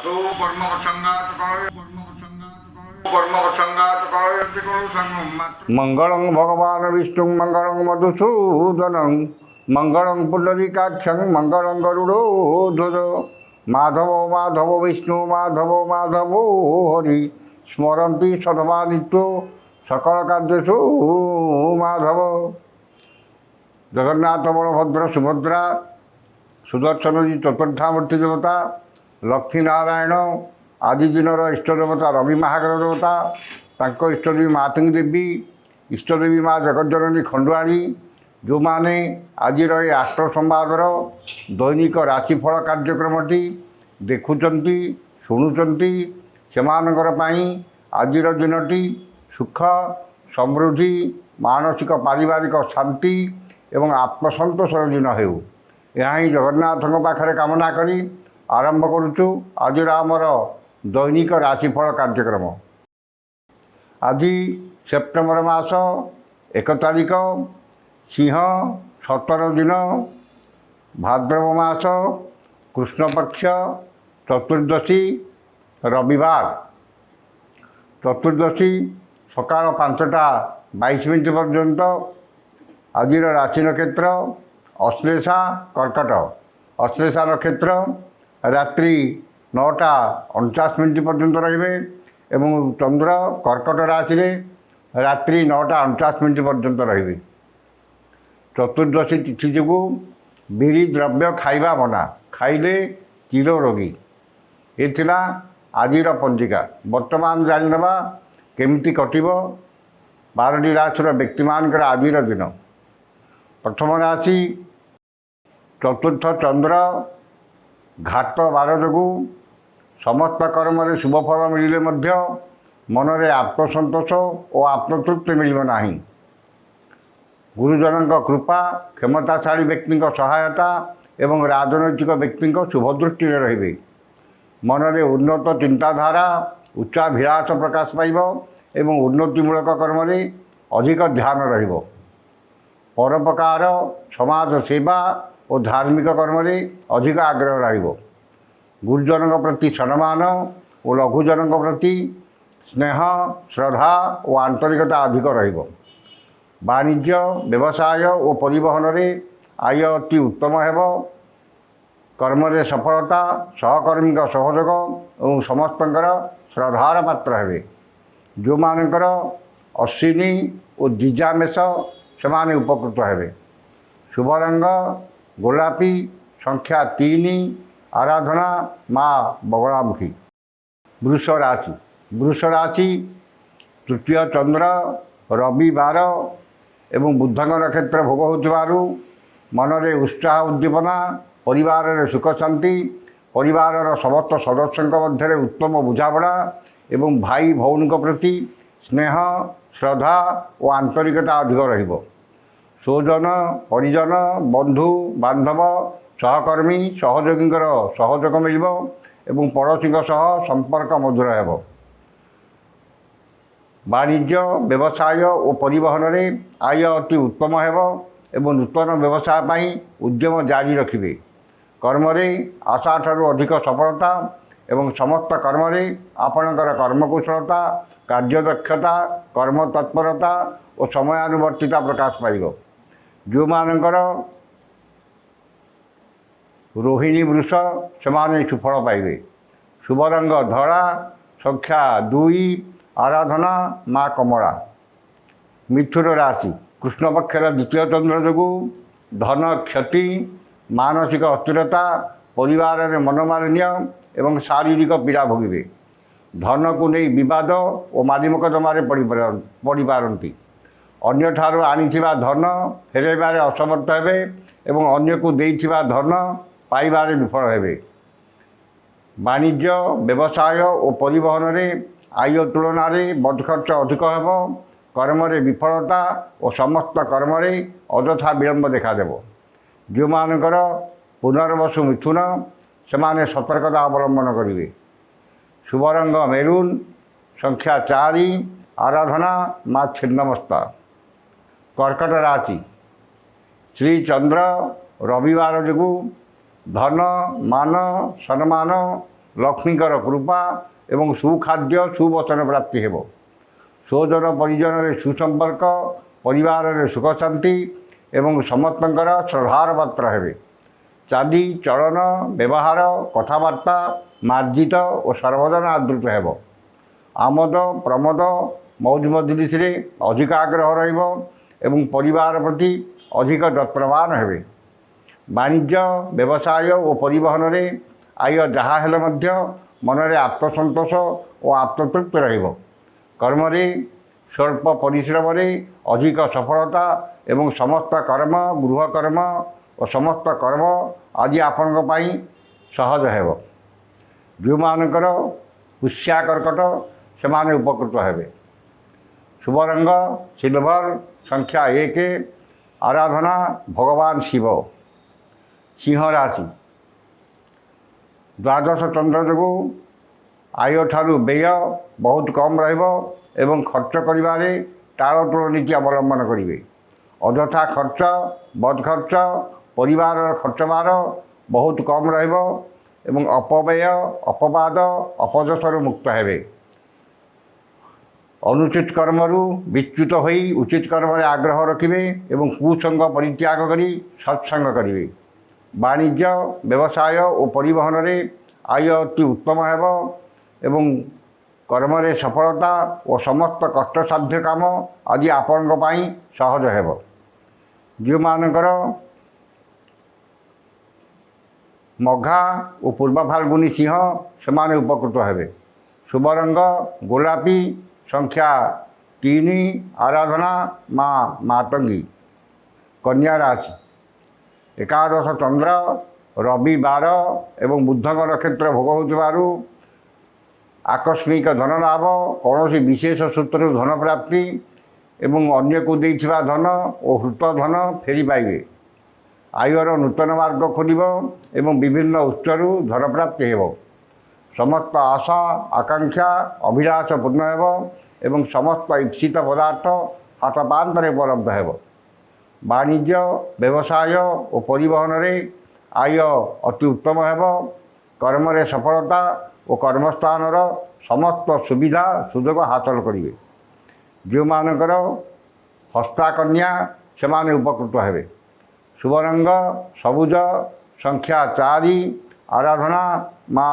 मंगलं भगवान् विष्णु मंगलं मधुसूदनं मंगलं पुंडरीकाक्षं मंगलं गरुडोध्वज माधव माधव विष्णु माधव माधवो हरि स्मरन्ति सदा नित्यो सकल कार्येषु माधव। जगन्नाथ बलभद्र सुभद्रा सुदर्शन जी चतुर्थामूर्ति देवता लक्ष्मी नारायण आदि दिनर इष्ट देवता रवि महागर देवता तांको इष्टदेवी मातंगी देवी इष्टदेवी माँ जगज्जननी खंडुआरी जो माने आज आष्ट्र संवादर दैनिक राशिफल कार्यक्रमटी देखुंती शुणुंती सेमानकर आज दिनटी सुख समृद्धि मानसिक पारिवारिक शांति एवं आत्मसंतोषर दिन हो यही जगन्नाथ पाखे कामना करी आरंभ करुचु आज आमर दैनिक राशिफल कार्यक्रम। आज सेप्टेम्बर मास 1 तारिख सिंह 17 दिन भाद्रव मास कृष्णपक्ष चतुर्दशी रविवार चतुर्दशी सकाल 5टा 22 मिनिट पर्यंत। आज राशि नक्षत्र अश्लेषा कर्कट अश्लेषा नक्षत्र रात्रि 9टा 49 मिनिट पर्यंत रहिबे एवं चंद्र कर्कट राशि रात्रि 9टा 49 मिनिट पर्यंत रहिबे। चतुर्दशी तिथि जो बिरी द्रव्य खाइबा मना खाइले चिर रोगी ये थिला आजिर पंजिका। वर्तमान जानिनबा केमिति कटिबो 12टी राशिर व्यक्ति मानकर आजिर दिन। प्रथम राशि चतुर्थ चंद्र घाट 12 जो समस्त कर्म शुभफल मिले मनरे आत्मसंतोष और आत्मतृप्ति मिल नहीं। गुरुजन कृपा क्षमताशाली व्यक्ति सहायता एवं राजनैतिक व्यक्ति शुभदृष्टि रे मनरे उन्नत चिंताधारा उच्चाभिलाष प्रकाश पाइब एवं उन्नतिमूलक कर्म अधिक ध्यान रहिबो। परोपकार समाज सेवा और धार्मिक कर्म अधिक आग्रह रहिबो। गुरुजन प्रति सम्मान और लघुजन प्रति स्नेह श्रद्धा और आंतरिकता अधिक रहिबो। वाणिज्य व्यवसाय और परिवहन रे आय अति उत्तम हेबो। कर्म रे सफलता सहकर्मी सहयोग और समस्तंकर श्रद्धार पात्र हेबे। जो मानकर अश्विनी और द्विजा मेष से उपकृत हेबे। शुभ रंग गोलापी संख्या 3 आराधना माँ बगलामुखी। वृष राशि तृतीय चंद्र रविवार एवं बुधंग नक्षत्र भोग होतिबारु मनरे उत्साह उद्दीपना परिवार रे सुख शांति परिवार समस्त सदस्यों मध्य उत्तम बुझापड़ा एवं भाई भौणी प्रति स्नेह श्रद्धा और आंतरिकता अधिक रहिबो। स्वजन परिजन बंधु बांधव सहकर्मी सहयोगी सहयोग मिलिबो एवं पड़ोशी सह संपर्क मधुर हेबो। वाणिज्य व्यवसाय और परिवहन रे आय अति उत्तम हेबो एवं नूतन व्यवसाय पाई उद्यम जारी रखिबे। कर्म रे आशा ठारू अधिक सफलता एवं समस्त कर्म रे आपणकर कर्मकुशलता कार्यदक्षता कर्म तत्परता और समयानुवर्तिता प्रकाश पाइब। जो मानकर रोहिणी वृष से सुफल पाइबे। शुभ रंग धड़ा संख्या 2 आराधना माँ कमला। मिथुन राशि कृष्णपक्षर द्वितीय चंद्र जो धन क्षति मानसिक अस्थिरता परिवार में मनोमालिन्य एवं शारीरिक पीड़ा भोगे। धन को नहीं विवाद और माली मकदमारे पड़ी पारती। अन्य ठारो आनिथिबा धन फेरैबारे असमर्थ हेबे एवं अन्य को देइथिबा धन पाइबारे विफल हेबे। वाणिज्य व्यवसाय और परिवहन रे आय तुलन में बदखर्च अधिक हेबो। कर्म रे विफलता और समस्त कर्म रे अଯଥା विलंब देखादेव। जो मानकर पुनर्वसु मिथुन से सतर्कता अवलंबन करेंगे। शुभ रंग मेरून संख्या 4 आराधना माँ छिन्नमस्ता। कर्कट राशि श्री चंद्र रविवार जो धन मान सम्मान ଲକ୍ଷ୍ମୀଙ୍କର କୃପା ଏବଂ ସୁଖାଦ୍ୟ ସୁବଚନ ପ୍ରାପ୍ତି ହେବ। ସ୍ୱଜନ ପରିଜନରେ ସୁସମ୍ପର୍କ, ପରିବାରରେ ସୁଖ ଶାନ୍ତି ଏବଂ ସମସ୍ତଙ୍କର ଶ୍ରଦ୍ଧାର ପାତ୍ର ହେବେ। ଚାଲି ଚଳନ ବ୍ୟବହାର କଥାବାର୍ତ୍ତା ମାର୍ଜିତ ଓ ସର୍ବଜନ ଆଦୃତ ହେବ। ଆମୋଦ ପ୍ରମୋଦ ମୌଜ ମଜଲିସରେ ଅଧିକ ଆଗ୍ରହ ରହିବ ଏବଂ ପରିବାର ପ୍ରତି ଅଧିକ ଯତ୍ନବାନ ହେବେ। ବାଣିଜ୍ୟ ବ୍ୟବସାୟ ଓ ପରିବହନରେ ଆୟ ଯାହା ହେଲେ ମଧ୍ୟ ମନରେ ଆତ୍ମସନ୍ତୋଷ ଓ ଆତ୍ମତୃପ୍ତି ରହିବ। କର୍ମରେ ସ୍ୱଳ୍ପ ପରିଶ୍ରମରେ ଅଧିକ ସଫଳତା ଏବଂ ସମସ୍ତ କର୍ମ ଗୃହକର୍ମ ଓ ସମସ୍ତ କର୍ମ ଆଜି ଆପଣଙ୍କ ପାଇଁ ସହଜ ହେବ। ଯେଉଁମାନଙ୍କର ପୁଷ୍ୟା କର୍କଟ ସେମାନେ ଉପକୃତ ହେବେ। ଶୁଭ ରଙ୍ଗ ସିଲଭର, ସଂଖ୍ୟା 1, ଆରାଧନା ଭଗବାନ ଶିବ। ସିଂହ ରାଶି, ଦ୍ୱାଦଶ ଚନ୍ଦ୍ର ଯୋଗୁଁ ଆୟଠାରୁ ବ୍ୟୟ ବହୁତ କମ୍ ରହିବ ଏବଂ ଖର୍ଚ୍ଚ କରିବାରେ ଟାଳଟୁଳ ନୀତି ଅବଲମ୍ବନ କରିବେ। ଅଯଥା ଖର୍ଚ୍ଚ, ବଦ ଖର୍ଚ୍ଚ, ପରିବାରର ଖର୍ଚ୍ଚଭାର ବହୁତ କମ୍ ରହିବ ଏବଂ ଅପବ୍ୟୟ, ଅପବାଦ, ଅପଯଶରୁ ମୁକ୍ତ ହେବେ। ଅନୁଚିତ କର୍ମରୁ ବିଚ୍ୟୁତ ହୋଇ ଉଚିତ କର୍ମରେ ଆଗ୍ରହ ରଖିବେ ଏବଂ କୁସଙ୍ଗ ପରିତ୍ୟାଗ କରି ସତ୍ସଙ୍ଗ କରିବେ। ବାଣିଜ୍ୟ ବ୍ୟବସାୟ ଓ ପରିବହନରେ ଆୟ ଅତି ଉତ୍ତମ ହେବ ଏବଂ କର୍ମରେ ସଫଳତା ଓ ସମସ୍ତ କଷ୍ଟସାଧ୍ୟ କାମ ଆଜି ଆପଣଙ୍କ ପାଇଁ ସହଜ ହେବ। ଯେଉଁମାନଙ୍କର ମଘା ଓ ପୂର୍ବ ଫାଲ୍ଗୁନୀ ସିଂହ ସେମାନେ ଉପକୃତ ହେବେ। ଶୁଭ ରଙ୍ଗ ଗୋଲାପୀ, ସଂଖ୍ୟା 3, ଆରାଧନା ମା ମାତଙ୍ଗୀ। କନ୍ୟା ରାଶି, ଏକାଦଶ ଚନ୍ଦ୍ର ରବିବାର ଏବଂ ବୁଧଙ୍କ ନକ୍ଷତ୍ର ଭୋଗ ହେଉଥିବାରୁ ଆକସ୍ମିକ ଧନ ଲାଭ, କୌଣସି ବିଶେଷ ସୂତ୍ରରୁ ଧନ ପ୍ରାପ୍ତି ଏବଂ ଅନ୍ୟକୁ ଦେଇଥିବା ଧନ ଓ ହୃତ ଧନ ଫେରି ପାଇବେ। ଆୟର ନୂତନ ମାର୍ଗ ଖୋଲିବ ଏବଂ ବିଭିନ୍ନ ଉତ୍ସରୁ ଧନ ପ୍ରାପ୍ତି ହେବ। ସମସ୍ତ ଆଶା ଆକାଂକ୍ଷା ଅଭିଳାଷ ପୂର୍ଣ୍ଣ ହେବ ଏବଂ ସମସ୍ତ ଇପ୍ସିତ ପଦାର୍ଥ ହାତ ପାନ୍ତରେ ଉପଲବ୍ଧ ହେବ। ବାଣିଜ୍ୟ ବ୍ୟବସାୟ ଓ ପରିବହନରେ ଆୟ ଅତି ଉତ୍ତମ ହେବ। କର୍ମରେ ସଫଳତା ଓ କର୍ମସ୍ଥାନର ସମସ୍ତ ସୁବିଧା ସୁଯୋଗ ହାସଲ କରିବେ। ଯେଉଁମାନଙ୍କର ହସ୍ତାକନ୍ୟା ସେମାନେ ଉପକୃତ ହେବେ। ଶୁଭ ରଙ୍ଗ ସବୁଜ, ସଂଖ୍ୟା 4, ଆରାଧନା ମା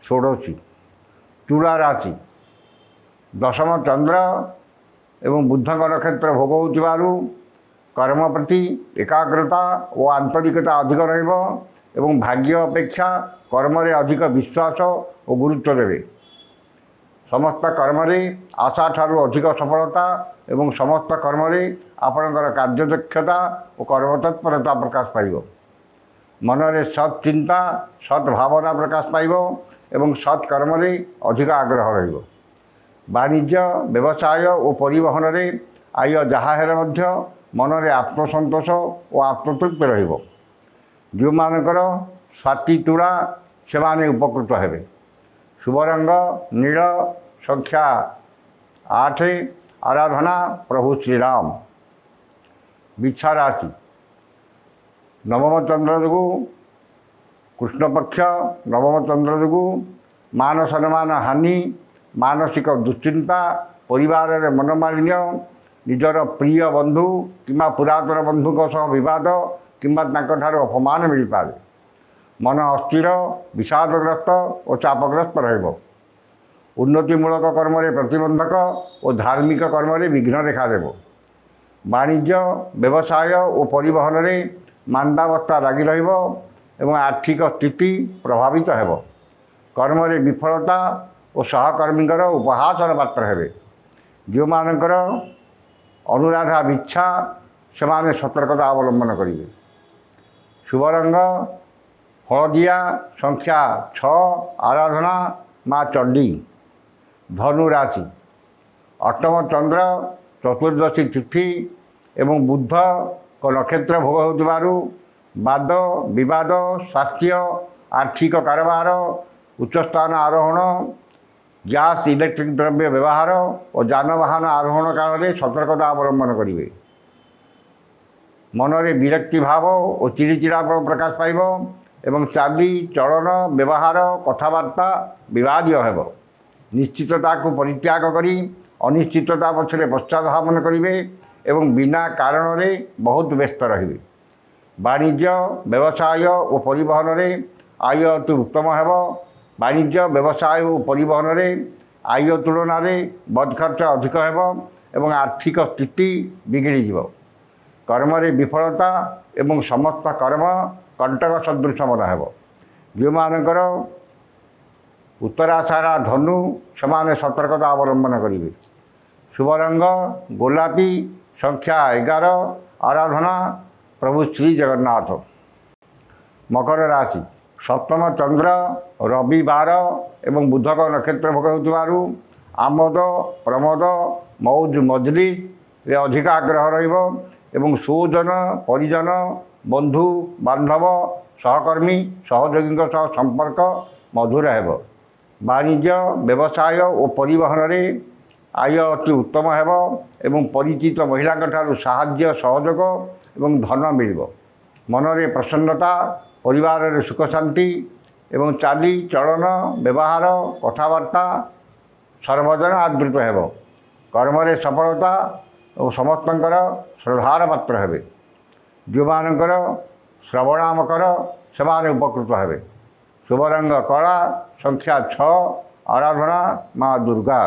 ଷୋଡ଼ଶୀ। ତୁଳା ରାଶି, ଦଶମ ଚନ୍ଦ୍ର ଏବଂ ବୁଧଙ୍କ ନକ୍ଷତ୍ର ଭୋଗ ହେଉଥିବାରୁ କର୍ମ ପ୍ରତି ଏକାଗ୍ରତା ଓ ଆନ୍ତରିକତା ଅଧିକ ରହିବ ଏବଂ ଭାଗ୍ୟ ଅପେକ୍ଷା କର୍ମରେ ଅଧିକ ବିଶ୍ୱାସ ଓ ଗୁରୁତ୍ୱ ଦେବେ। ସମସ୍ତ କର୍ମରେ ଆଶା ଠାରୁ ଅଧିକ ସଫଳତା ଏବଂ ସମସ୍ତ କର୍ମରେ ଆପଣଙ୍କର କାର୍ଯ୍ୟଦକ୍ଷତା ଓ କର୍ମତତ୍ପରତା ପ୍ରକାଶ ପାଇବ। ମନରେ ସତ୍ ଚିନ୍ତା, ସତ୍ ଭାବନା ପ୍ରକାଶ ପାଇବ ଏବଂ ସତ୍ କର୍ମରେ ଅଧିକ ଆଗ୍ରହ ରହିବ। ବାଣିଜ୍ୟ ବ୍ୟବସାୟ ଓ ପରିବହନରେ ଆୟ ଯାହା ହେଲେ ମଧ୍ୟ ମନରେ ଆତ୍ମସନ୍ତୋଷ ଓ ଆତ୍ମତୃପ୍ତି ରହିବ। ଯେଉଁମାନଙ୍କର ସ୍ୱାତି ତୁଳା ସେମାନେ ଉପକୃତ ହେବେ। ଶୁଭ ରଙ୍ଗ ନୀଳ, ସଂଖ୍ୟା 8, ଆରାଧନା ପ୍ରଭୁ ଶ୍ରୀରାମ। ବିଛା ରାଶି, ନବମ ଚନ୍ଦ୍ର ଯୋଗୁଁ କୃଷ୍ଣପକ୍ଷ ନବମ ଚନ୍ଦ୍ର ଯୋଗୁଁ ମାନ ସମ୍ମାନ ହାନି, ମାନସିକ ଦୁଶ୍ଚିନ୍ତା, ପରିବାରରେ ମନୋମାଳିନ୍ୟ, ନିଜର ପ୍ରିୟ ବନ୍ଧୁ କିମ୍ବା ପୁରାତନ ବନ୍ଧୁଙ୍କ ସହ ବିବାଦ କିମ୍ବା ତାଙ୍କଠାରୁ ଅପମାନ ମିଳିପାରେ। ମନ ଅସ୍ଥିର, ବିଷାଦଗ୍ରସ୍ତ ଓ ଚାପଗ୍ରସ୍ତ ରହିବ। ଉନ୍ନତିମୂଳକ କର୍ମରେ ପ୍ରତିବନ୍ଧକ ଓ ଧାର୍ମିକ କର୍ମରେ ବିଘ୍ନ ଦେଖାଦେବ। ବାଣିଜ୍ୟ ବ୍ୟବସାୟ ଓ ପରିବହନରେ ମାନ୍ଦାବସ୍ଥା ଲାଗି ରହିବ ଏବଂ ଆର୍ଥିକ ସ୍ଥିତି ପ୍ରଭାବିତ ହେବ। କର୍ମରେ ବିଫଳତା ଓ ସହକର୍ମୀଙ୍କର ଉପହାସର ପାତ୍ର ହେବେ। ଯେଉଁମାନଙ୍କର ଅନୁରାଧା ବିଚ୍ଛା ସେମାନେ ସତର୍କତା ଅବଲମ୍ବନ କରିବେ। ଶୁଭ ରଙ୍ଗ ହଳଦିଆ, ସଂଖ୍ୟା 6, ଆରାଧନା ମା ଚଣ୍ଡୀ। ଧନୁ ରାଶି, ଅଷ୍ଟମ ଚନ୍ଦ୍ର ଚତୁର୍ଦ୍ଦଶୀ ତିଥି ଏବଂ ବୁଧଙ୍କ ନକ୍ଷତ୍ର ଭୋଗ ହେଉଥିବାରୁ ବାଦ ବିବାଦ, ସ୍ୱାସ୍ଥ୍ୟ, ଆର୍ଥିକ କାରବାର, ଉଚ୍ଚସ୍ଥାନ ଆରୋହଣ, ଗ୍ୟାସ୍ ଇଲେକ୍ଟ୍ରିକ୍ ଦ୍ରବ୍ୟ ବ୍ୟବହାର ଓ ଯାନବାହନ ଆରୋହଣ କାଳରେ ସତର୍କତା ଅବଲମ୍ବନ କରିବେ। ମନରେ ବିରକ୍ତି ଭାବ ଓ ଚିଡ଼ିଚିଡ଼ାପଣ ପ୍ରକାଶ ପାଇବ ଏବଂ ଚାଲି ଚଳନ ବ୍ୟବହାର କଥାବାର୍ତ୍ତା ବିବାଦୀୟ ହେବ। ନିଶ୍ଚିତତାକୁ ପରିତ୍ୟାଗ କରି ଅନିଶ୍ଚିତତା ପଛରେ ପଶ୍ଚାଦଧାବନ କରିବେ ଏବଂ ବିନା କାରଣରେ ବହୁତ ବ୍ୟସ୍ତ ରହିବେ। ବାଣିଜ୍ୟ ବ୍ୟବସାୟ ଓ ପରିବହନରେ ଆୟ ଅତି ଉତ୍ତମ ହେବ। ବାଣିଜ୍ୟ ବ୍ୟବସାୟ ଓ ପରିବହନରେ ଆୟ ତୁଳନାରେ ବଦ ଖର୍ଚ୍ଚ ଅଧିକ ହେବ ଏବଂ ଆର୍ଥିକ ସ୍ଥିତି ବିଗିଡ଼ିଯିବ। କର୍ମରେ ବିଫଳତା ଏବଂ ସମସ୍ତ କର୍ମ କଣ୍ଟକ ସଦୃଶ ମନେ ହେବ। ଯେଉଁମାନଙ୍କର ଉତ୍ତରାଷାଢ଼ା ଧନୁ ସେମାନେ ସତର୍କତା ଅବଲମ୍ବନ କରିବେ। ଶୁଭ ରଙ୍ଗ ଗୋଲାପୀ, ସଂଖ୍ୟା 11, ଆରାଧନା ପ୍ରଭୁ ଶ୍ରୀ ଜଗନ୍ନାଥ। ମକର ରାଶି, ସପ୍ତମ ଚନ୍ଦ୍ର ରବିବାର ଏବଂ ବୁଧକ ନକ୍ଷତ୍ର ଭୋଗ ହେଉଥିବାରୁ ଆମୋଦ ପ୍ରମୋଦ ମଉଜ ମଜଲିସରେ ଅଧିକ ଆଗ୍ରହ ରହିବ ଏବଂ ସୁଜନ ପରିଜନ ବନ୍ଧୁ ବାନ୍ଧବ ସହକର୍ମୀ ସହଯୋଗୀଙ୍କ ସହ ସମ୍ପର୍କ ମଧୁର ହେବ। ବାଣିଜ୍ୟ ବ୍ୟବସାୟ ଓ ପରିବହନରେ ଆୟ ଅତି ଉତ୍ତମ ହେବ ଏବଂ ପରିଚିତ ମହିଳାଙ୍କ ଠାରୁ ସାହାଯ୍ୟ ସହଯୋଗ ଏବଂ ଧନ ମିଳିବ। ମନରେ ପ୍ରସନ୍ନତା, ପରିବାରରେ ସୁଖ ଶାନ୍ତି ଏବଂ ଚାଲି ଚଳନ ବ୍ୟବହାର କଥାବାର୍ତ୍ତା ସର୍ବଜନ ଆଦୃତ ହେବ। କର୍ମରେ ସଫଳତା ଓ ସମସ୍ତଙ୍କର ଶ୍ରଦ୍ଧାର ପାତ୍ର ହେବେ। ଯେଉଁମାନଙ୍କର ଶ୍ରବଣ ମକର ସେମାନେ ଉପକୃତ ହେବେ। ଶୁଭ ରଙ୍ଗ କଳା, ସଂଖ୍ୟା 6, ଆରାଧନା ମା ଦୁର୍ଗା।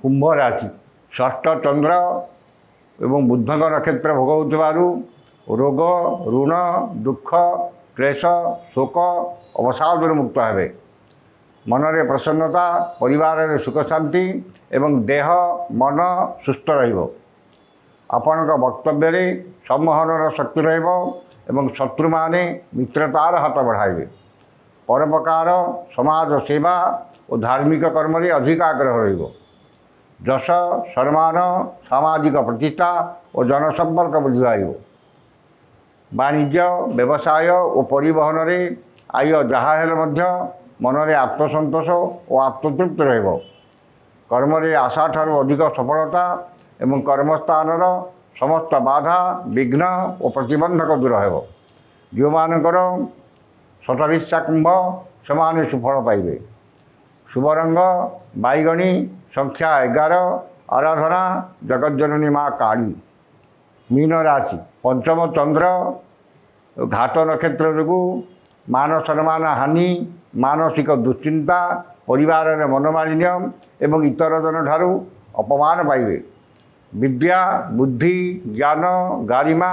କୁମ୍ଭ ରାଶି, ଷଷ୍ଠ ଚନ୍ଦ୍ର ଏବଂ ବୁଧଙ୍କ ନକ୍ଷତ୍ର ଭୋଗ ହେଉଥିବାରୁ ରୋଗ ଋଣ ଦୁଃଖ କ୍ଲେଶ ଶୋକ ଅବସାଦରୁ ମୁକ୍ତ ହେବେ। ମନରେ ପ୍ରସନ୍ନତା, ପରିବାରରେ ସୁଖ ଶାନ୍ତି ଏବଂ ଦେହ ମନ ସୁସ୍ଥ ରହିବ। ଆପଣଙ୍କ ବକ୍ତବ୍ୟରେ ସମ୍ମୋହନର ଶକ୍ତି ରହିବ ଏବଂ ଶତ୍ରୁମାନେ ମିତ୍ରତାର ହାତ ବଢ଼ାଇବେ। ପରୋପକାର, ସମାଜ ସେବା ଓ ଧାର୍ମିକ କର୍ମରେ ଅଧିକ ଆଗ୍ରହ ରହିବ। ଯଶ ସମ୍ମାନ, ସାମାଜିକ ପ୍ରତିଷ୍ଠା ଓ ଜନସମ୍ପର୍କ ବୃଦ୍ଧି ପାଇବ। ବାଣିଜ୍ୟ ବ୍ୟବସାୟ ଓ ପରିବହନରେ ଆୟ ଯାହା ହେଲେ ମଧ୍ୟ ମନରେ ଆତ୍ମସନ୍ତୋଷ ଓ ଆତ୍ମତୃପ୍ତି ରହିବ। କର୍ମରେ ଆଶାଠାରୁ ଅଧିକ ସଫଳତା ଏବଂ କର୍ମସ୍ଥାନର ସମସ୍ତ ବାଧା ବିଘ୍ନ ଓ ପ୍ରତିବନ୍ଧକ ଦୂର ହେବ। ଯେଉଁମାନଙ୍କର ଶତଭିଷା କୁମ୍ଭ ସେମାନେ ସୁଫଳ ପାଇବେ। ଶୁଭ ରଙ୍ଗ ବାଇଗଣୀ, ସଂଖ୍ୟା 11, ଆରାଧନା ଜଗଜ୍ଜନନୀ ମା କାଳୀ। ମୀନ ରାଶି, ପଞ୍ଚମ ଚନ୍ଦ୍ର ଘାତ ନକ୍ଷତ୍ର ଯୋଗୁଁ ମାନ ସମ୍ମାନ ହାନି, ମାନସିକ ଦୁଶ୍ଚିନ୍ତା, ପରିବାରରେ ମନୋମାଳିନ୍ୟ ଏବଂ ଇତର ଜନଠାରୁ ଅପମାନ ପାଇବେ। ବିଦ୍ୟା ବୁଦ୍ଧି ଜ୍ଞାନ ଗାରିମା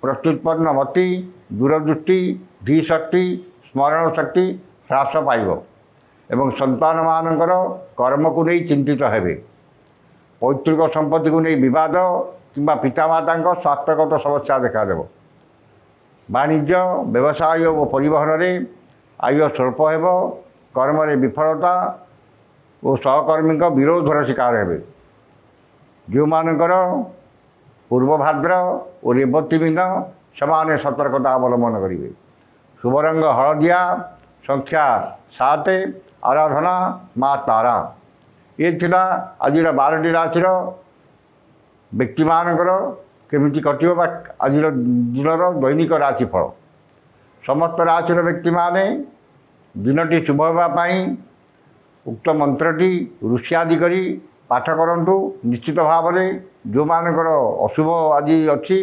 ପ୍ରତ୍ୟୁତ୍ପନ୍ନ ମତି ଦୂରଦୃଷ୍ଟି ଧୀଶକ୍ତି ସ୍ମରଣ ଶକ୍ତି ହ୍ରାସ ପାଇବ ଏବଂ ସନ୍ତାନମାନଙ୍କର କର୍ମକୁ ନେଇ ଚିନ୍ତିତ ହେବେ। ପୈତୃକ ସମ୍ପତ୍ତିକୁ ନେଇ ବିବାଦ କିମ୍ବା ପିତାମାତାଙ୍କ ସ୍ୱାସ୍ଥ୍ୟଗତ ସମସ୍ୟା ଦେଖାଦେବ। ବାଣିଜ୍ୟ ବ୍ୟବସାୟ ଓ ପରିବହନରେ ଆୟ ସ୍ୱଳ୍ପ ହେବ। କର୍ମରେ ବିଫଳତା ଓ ସହକର୍ମୀଙ୍କ ବିରୋଧର ଶିକାର ହେବେ। ଯେଉଁମାନଙ୍କର ପୂର୍ବଭାଦ୍ର ଓ ରେବତୀ ମୀନ ସେମାନେ ସତର୍କତା ଅବଲମ୍ବନ କରିବେ। ଶୁଭ ରଙ୍ଗ ହଳଦିଆ, ସଂଖ୍ୟା 7, ଆରାଧନା ମା ତାରା। ଏ ଥିଲା ଆଜିର 12ଟି ରାଶିର ବ୍ୟକ୍ତିମାନଙ୍କର କେମିତି କଟିବ ବା ଆଜିର ଦିନର ଦୈନିକ ରାଶିଫଳ। ସମସ୍ତ ରାଶିର ବ୍ୟକ୍ତିମାନେ ଦିନଟି ଶୁଭ ହେବା ପାଇଁ ଉକ୍ତ ମନ୍ତ୍ରଟି ଋଷି ଆଦି କରି ପାଠ କରନ୍ତୁ। ନିଶ୍ଚିତ ଭାବରେ ଯେଉଁମାନଙ୍କର ଅଶୁଭ ଆଜି ଅଛି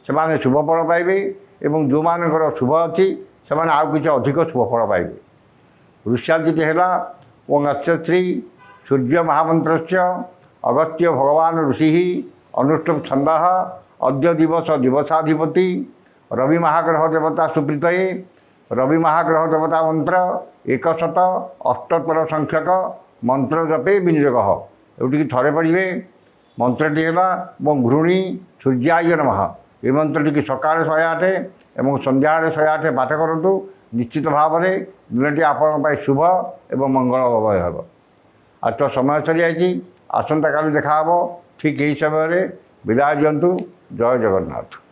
ସେମାନେ ଶୁଭ ଫଳ ପାଇବେ ଏବଂ ଯେଉଁମାନଙ୍କର ଶୁଭ ଅଛି ସେମାନେ ଆଉ କିଛି ଅଧିକ ଶୁଭ ଫଳ ପାଇବେ। ଋଷ୍ୟାଦିଟି ହେଲା ଓଂ ଅଶ୍ଚଶ୍ରୀ ସୂର୍ଯ୍ୟ ମହାମନ୍ତ୍ରସ୍ୟ ଅଗସ୍ତ୍ୟ ଭଗବାନ ଋଷି ଅନୁଷ୍ଠୁପ୍ ଛନ୍ଦଃ ଅଦ୍ୟ ଦିବସ ଦିବସାଧିପତି ରବି ମହାଗ୍ରହ ଦେବତା ସୁପ୍ରୀତୟେ। ରବି ମହାଗ୍ରହ ଦେବତା ମନ୍ତ୍ର 178 ସଂଖ୍ୟକ ମନ୍ତ୍ର ଜପେ ବିନିଯୋଗ। ଏଉଠିକି ଥରେ ପଢ଼ିବେ। ମନ୍ତ୍ରଟି ହେଲା ଏବଂ ଘୃଣୀ ସୂର୍ଯ୍ୟାୟ ନମଃ। ଏ ମନ୍ତ୍ରଟିକି ସକାଳେ 108 ଏବଂ ସନ୍ଧ୍ୟାବେଳେ 108 ପାଠ କରନ୍ତୁ। ନିଶ୍ଚିତ ଭାବରେ ଦିନଟି ଆପଣଙ୍କ ପାଇଁ ଶୁଭ ଏବଂ ମଙ୍ଗଳମୟ ହେବ। ଆଜି ତ ସମୟ ସରିଯାଇଛି। ଆସନ୍ତାକାଲି ଦେଖା ହେବ ଠିକ୍ ଏହି ସମୟରେ। ବିଦାୟ ଦିଅନ୍ତୁ। ଜୟ ଜଗନ୍ନାଥ।